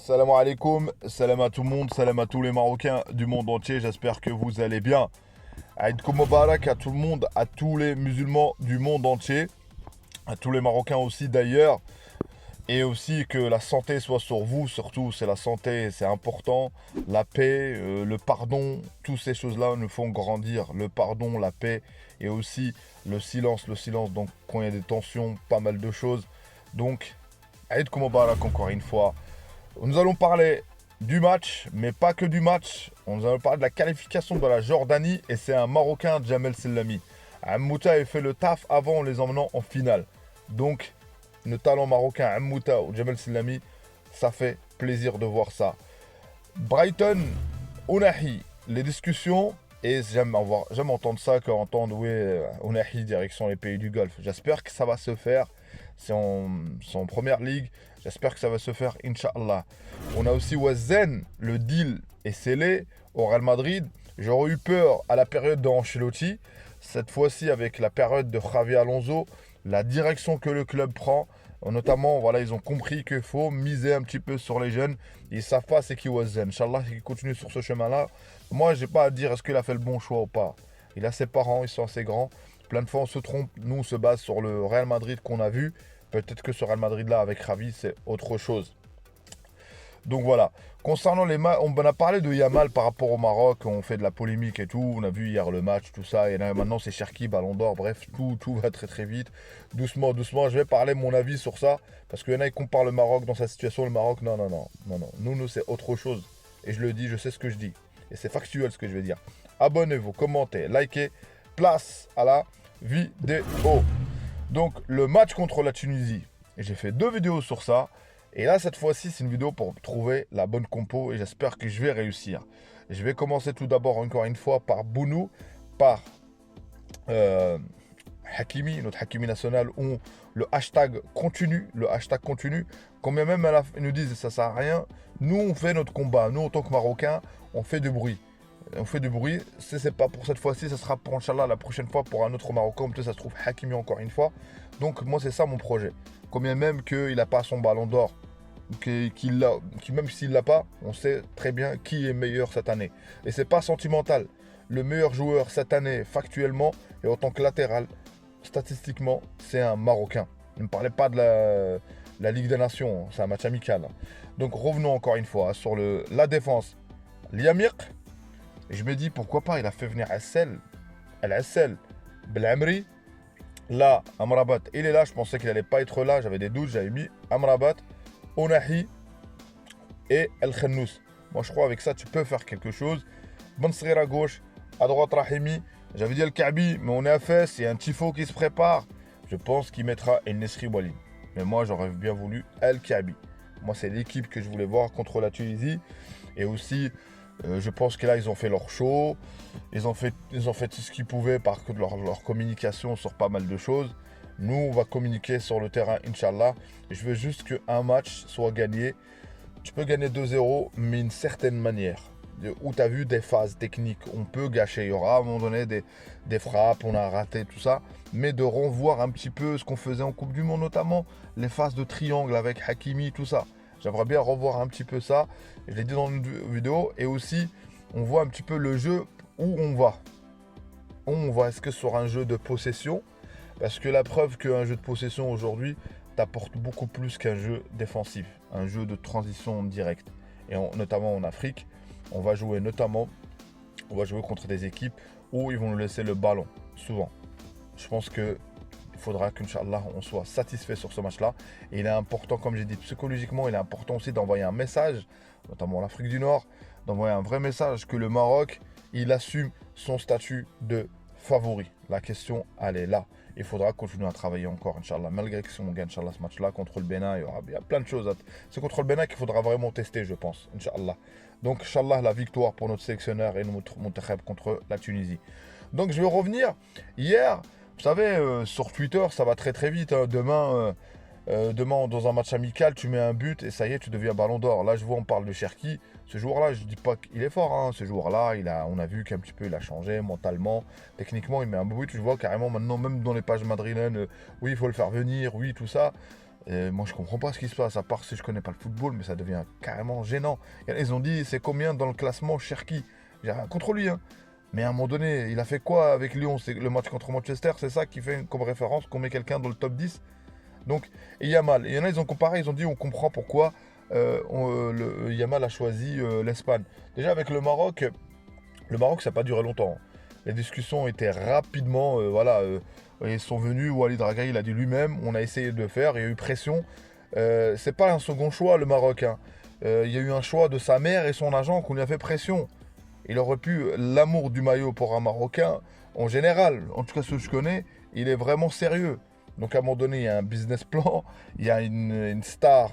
Salam alaikum, salam à tout le monde, salam à tous les Marocains du monde entier, j'espère que vous allez bien. Aïd Mubarak à tout le monde, à tous les musulmans du monde entier, à tous les Marocains aussi d'ailleurs, et aussi que la santé soit sur vous, surtout c'est la santé, c'est important, la paix, le pardon, toutes ces choses-là nous font grandir, le pardon, la paix, et aussi le silence, donc quand il y a des tensions, pas mal de choses. Donc, Aïd Mubarak encore une fois. Nous allons parler du match, mais pas que du match. Nous allons parler de la qualification de la Jordanie et c'est un Marocain, Jamel Sellami. Ammouta a fait le taf avant en les emmenant en finale. Donc, le talent marocain Ammouta ou Jamel Sellami, ça fait plaisir de voir ça. Brighton, Ounahi, les discussions, et j'aime entendre ça qu'entendre, oui, Ounahi direction les pays du Golfe. J'espère que ça va se faire. C'est en première ligue. J'espère que ça va se faire, Inch'Allah. On a aussi Wazen, le deal est scellé au Real Madrid. J'aurais eu peur à la période d'Ancelotti. Cette fois-ci, avec la période de Xavi Alonso, la direction que le club prend, notamment, voilà, ils ont compris qu'il faut miser un petit peu sur les jeunes. Ils savent pas c'est qui Wazen. Inch'Allah, qu'il continue sur ce chemin-là. Moi, j'ai pas à dire est-ce qu'il a fait le bon choix ou pas. Il a ses parents, ils sont assez grands. Plein de fois, on se trompe. Nous, on se base sur le Real Madrid qu'on a vu. Peut-être que ce Real Madrid-là, avec Xavi, c'est autre chose. Donc voilà. Concernant les matchs, on a parlé de Yamal par rapport au Maroc. On fait de la polémique et tout. On a vu hier le match, tout ça. Et là, maintenant, c'est Cherki, Ballon d'Or. Bref, tout va très très vite. Doucement, doucement. Je vais parler mon avis sur ça. Parce qu'il y en a qui comparent le Maroc dans sa situation. Le Maroc, non. Nous, c'est autre chose. Et je le dis, je sais ce que je dis. Et c'est factuel ce que je vais dire. Abonnez-vous, commentez, likez. Place à la vidéo. Donc, le match contre la Tunisie, j'ai fait 2 vidéos sur ça. Et là, cette fois-ci, c'est une vidéo pour trouver la bonne compo et j'espère que je vais réussir. Je vais commencer tout d'abord, encore une fois, par Bounou, par Hakimi, notre Hakimi national, où le hashtag continue, Combien même ils nous disent ça sert à rien, nous, on fait notre combat. Nous, en tant que Marocains, on fait du bruit. Si c'est pas pour cette fois-ci, ça sera pour Inch'Allah la prochaine fois pour un autre Marocain. Peut-être ça se trouve Hakimi encore une fois. Donc moi c'est ça mon projet. Combien même qu'il n'a pas son ballon d'or, même s'il l'a pas, on sait très bien qui est meilleur cette année. Et c'est pas sentimental. Le meilleur joueur cette année factuellement et en tant que latéral, statistiquement, c'est un Marocain. Ne me parlez pas de la Ligue des Nations, c'est un match amical. Donc revenons encore une fois sur la défense. Liamir. Et je me dis, pourquoi pas, il a fait venir Al-Assel, Belhamri. Là, Amrabat, il est là. Je pensais qu'il n'allait pas être là. J'avais des doutes. J'avais mis Amrabat, Ounahi et El Khennous. Moi, je crois avec ça, tu peux faire quelque chose. Bensrir à gauche, à droite, Rahimi. J'avais dit El Kaabi, mais on est à Fès. Il y a un tifo qui se prépare. Je pense qu'il mettra El Nesri Walid. Mais moi, j'aurais bien voulu El Kaabi. Moi, c'est l'équipe que je voulais voir contre la Tunisie. Et aussi, je pense que là, ils ont fait leur show. Ils ont fait tout ce qu'ils pouvaient par leur communication sur pas mal de choses. Nous, on va communiquer sur le terrain, Inch'Allah. Je veux juste qu'un match soit gagné. Tu peux gagner 2-0, mais d'une certaine manière. Où tu as vu des phases techniques, on peut gâcher. Il y aura à un moment donné des frappes, on a raté tout ça. Mais de revoir un petit peu ce qu'on faisait en Coupe du Monde, notamment les phases de triangle avec Hakimi, tout ça. J'aimerais bien revoir un petit peu ça. Je l'ai dit dans une vidéo. Et aussi, on voit un petit peu le jeu où on va. Est-ce que sur un jeu de possession? Parce que la preuve qu'un jeu de possession aujourd'hui t'apporte beaucoup plus qu'un jeu défensif. Un jeu de transition directe. Et notamment en Afrique, on va jouer contre des équipes où ils vont nous laisser le ballon. Souvent. Je pense que il faudra qu'Inch'Allah, on soit satisfait sur ce match-là. Et il est important, comme j'ai dit, psychologiquement, il est important aussi d'envoyer un message, notamment en Afrique du Nord, d'envoyer un vrai message que le Maroc, il assume son statut de favori. La question, elle est là. Il faudra continuer à travailler encore, Inch'Allah. Malgré que si on gagne, Inch'Allah, ce match-là contre le Bénin, il y a plein de choses. C'est contre le Bénin qu'il faudra vraiment tester, je pense, Inch'Allah. Donc, Inch'Allah, la victoire pour notre sélectionneur et notre Monterrey contre la Tunisie. Donc, je vais revenir. Hier, vous savez, sur Twitter, ça va très très vite. Demain, Demain, dans un match amical, tu mets un but et ça y est, tu deviens ballon d'or. Là, je vois, on parle de Cherki. Ce joueur-là, je dis pas qu'il est fort. Hein. Ce joueur-là, on a vu qu'un petit peu, il a changé mentalement. Techniquement, il met un but. Je vois carrément maintenant, même dans les pages madrilènes, oui, il faut le faire venir, oui, tout ça. Et moi, je comprends pas ce qui se passe, à part si je connais pas le football, mais ça devient carrément gênant. Ils ont dit, c'est combien dans le classement Cherki? J'ai rien contre lui, hein. Mais à un moment donné, il a fait quoi avec Lyon? C'est le match contre Manchester, c'est ça qui fait comme référence qu'on met quelqu'un dans le top 10. Donc, et Yamal. Et il y en a, ils ont comparé, ils ont dit, on comprend pourquoi Yamal a choisi l'Espagne. Déjà, avec le Maroc, ça n'a pas duré longtemps. Les discussions étaient rapidement, ils sont venus, Walid Regragui, il a dit lui-même, on a essayé de le faire, il y a eu pression. C'est pas un second choix, le Maroc. Hein. Il y a eu un choix de sa mère et son agent qu'on lui a fait pression. Il aurait pu, l'amour du maillot pour un Marocain, en général, en tout cas ceux que je connais, il est vraiment sérieux. Donc à un moment donné, il y a un business plan, il y a une star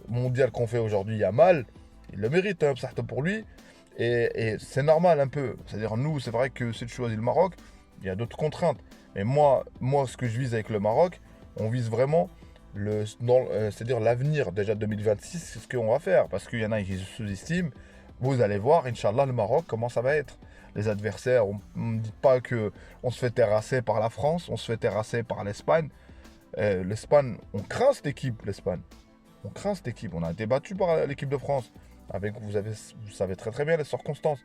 mondiale qu'on fait aujourd'hui, Yamal. Il le mérite, hein, certes pour lui. Et c'est normal un peu. C'est-à-dire, nous, c'est vrai que si tu choisis le Maroc, il y a d'autres contraintes. Mais moi, ce que je vise avec le Maroc, on vise vraiment c'est-à-dire l'avenir déjà 2026, c'est ce qu'on va faire. Parce qu'il y en a qui sous-estiment. Vous allez voir, Inch'Allah, le Maroc, comment ça va être. Les adversaires, on ne dit pas qu'on se fait terrasser par la France, on se fait terrasser par l'Espagne. L'Espagne, on craint cette équipe, l'Espagne. On craint cette équipe. On a été battu par l'équipe de France. Vous savez très très bien les circonstances.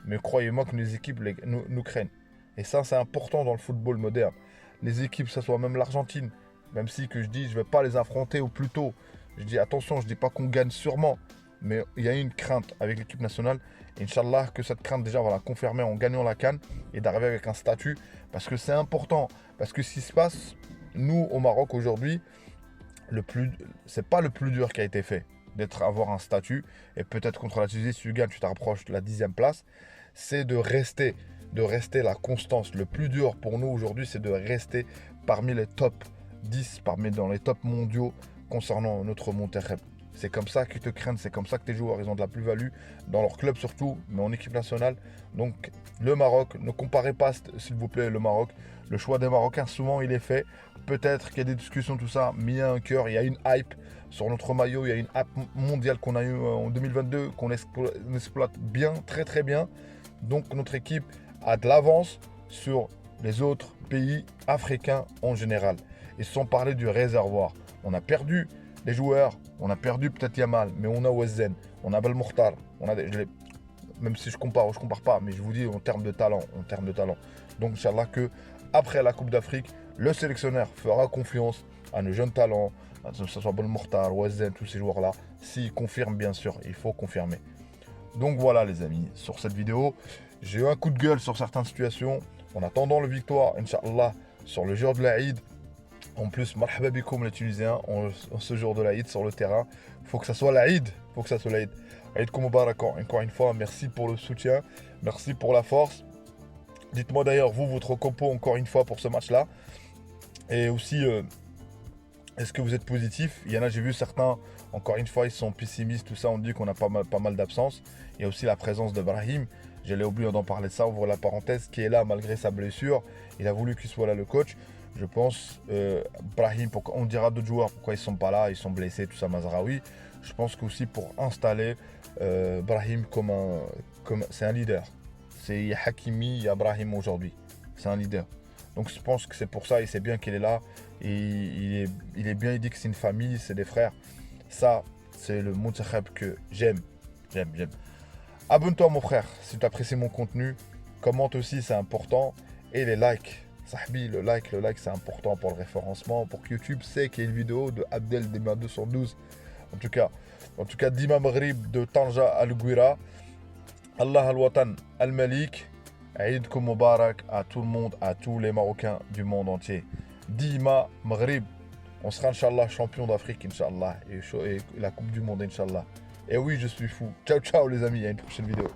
Mais croyez-moi que les équipes nous craignent. Et ça, c'est important dans le football moderne. Les équipes, que ce soit même l'Argentine, même si que je dis, je ne vais pas les affronter au plus tôt. Je dis attention, je ne dis pas qu'on gagne sûrement. Mais il y a une crainte avec l'équipe nationale. Inch'Allah, que cette crainte, déjà, on va la confirmer en gagnant la CAN et d'arriver avec un statut. Parce que c'est important. Parce que ce qui se passe, nous, au Maroc, aujourd'hui, c'est pas le plus dur qui a été fait avoir un statut. Et peut-être contre la Tunisie, si tu gagnes, tu te rapproches de la 10e place. C'est de rester la constance. Le plus dur pour nous aujourd'hui, c'est de rester parmi les top 10, dans les top mondiaux concernant notre Monterrey. C'est comme ça qu'ils te craignent, c'est comme ça que tes joueurs ils ont de la plus-value, dans leur club surtout, mais en équipe nationale. Donc le Maroc, ne comparez pas s'il vous plaît le Maroc. Le choix des Marocains souvent il est fait. Peut-être qu'il y a des discussions, tout ça, mais il y a un cœur, il y a une hype sur notre maillot, il y a une hype mondiale qu'on a eu en 2022, qu'on exploite bien, très très bien. Donc notre équipe a de l'avance sur les autres pays africains en général. Et sans parler du réservoir. On a perdu les joueurs, on a perdu peut-être Yamal, mais on a Wezen, on a Belmokhtar, même si je compare ou je compare pas, mais je vous dis en termes de talent, Donc Inch'Allah que après la Coupe d'Afrique, le sélectionneur fera confiance à nos jeunes talents, que ce soit Belmokhtar, Wezen, tous ces joueurs-là, s'ils confirment bien sûr, il faut confirmer. Donc voilà les amis, sur cette vidéo, j'ai eu un coup de gueule sur certaines situations, en attendant la victoire, Inch'Allah, sur le jour de l'Aïd. En plus, marhaba bikoum les Tunisiens, en ce jour de l'Aïd sur le terrain. Il faut que ça soit l'Aïd. Aïd Koumobarak, encore une fois, merci pour le soutien. Merci pour la force. Dites-moi d'ailleurs, vous, votre compo, encore une fois, pour ce match-là. Et aussi, est-ce que vous êtes positif? Il y en a, j'ai vu certains, encore une fois, ils sont pessimistes, tout ça. On dit qu'on a pas mal d'absence. Il y a aussi la présence de Brahim. J'allais oublier d'en parler de ça, ouvre la parenthèse, qui est là malgré sa blessure. Il a voulu qu'il soit là le coach. Je pense, Brahim, on dira d'autres joueurs pourquoi ils ne sont pas là, ils sont blessés, tout ça, Mazraoui. Je pense qu'aussi pour installer Brahim c'est un leader. Il y a Hakimi, il y a Brahim aujourd'hui. C'est un leader. Donc je pense que c'est pour ça, et c'est bien qu'il est là. Et il est bien, il dit que c'est une famille, c'est des frères. Ça, c'est le Monterrey que j'aime. Abonne-toi mon frère si tu apprécies mon contenu. Commente aussi, c'est important. Et les likes. Sahbi, le like c'est important pour le référencement, pour que YouTube sait qu'il y a une vidéo de Abdel Dima 212. En tout cas, Dima Maghrib de Tanja Al-Gouira. Allah Al-Watan Al-Malik. Aïd Mubarak à tout le monde, à tous les Marocains du monde entier. Dima Maghrib. On sera Inch'Allah champion d'Afrique, Inch'Allah. Et la Coupe du Monde, Inch'Allah. Et oui, je suis fou. Ciao les amis, à une prochaine vidéo.